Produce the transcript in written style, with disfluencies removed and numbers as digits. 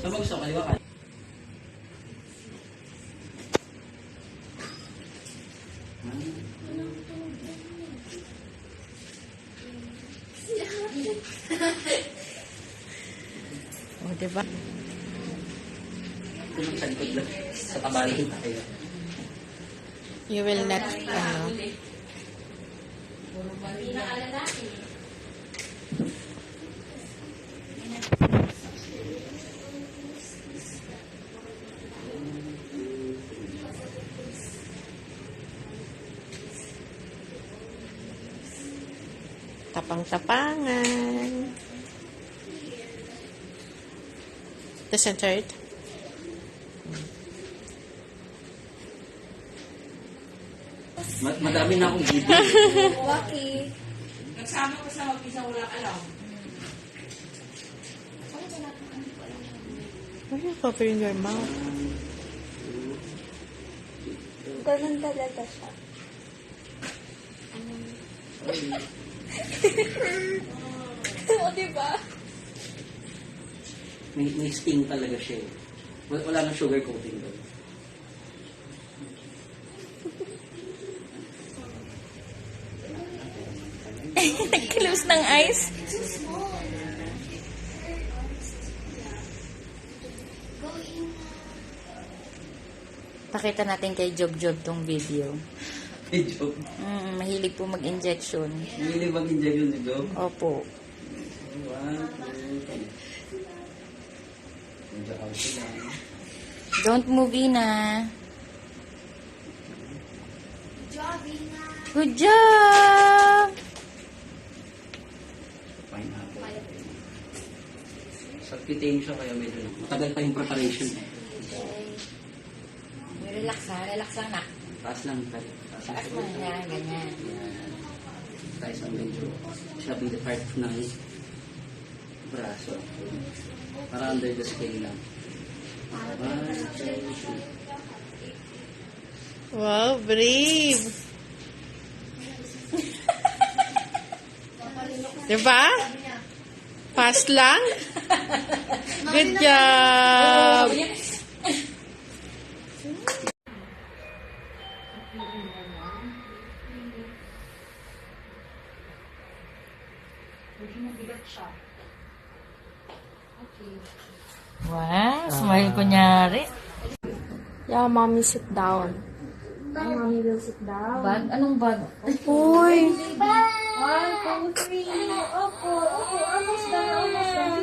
Saan ba gusto ko? Kaliwa ka? O, diba? Ito ng salikod lang. Sa tabalihin tayo. You will not, ano. Tapang-tapangan. The centered. Madami na akong video. Waki. Nagsama ko sa mag-isa, wala alam. Why are you covering your mouth? Ganun talaga siya. O, diba? May sting talaga siya eh. Wala nang sugar coating doon. Nag-close ng eyes. Pakita natin kay Job tong video. Hey, Job. Mahilig po mag-injection. Hindi mag-injection si Job. Opo. 1, 2, 3. Medyo out sila. Don't move na. Good job! Pineapple. Subcutaneous siya kaya medyo matagal pa yung preparation eh. Relax lang na. Taas lang tayo. Taas mo yan, ganyan. Tayo sa medyo sabi the part ng braso. Para under the scale lang. 1, 2, 3. Wow, brave! Diba? Fast lang? Good job! Wow, smile kunyari. Yeah, mommy, sit down. Mommy will sit down. Bag? Anong bag? Uy! 1, 2, 3. Opo, almost done.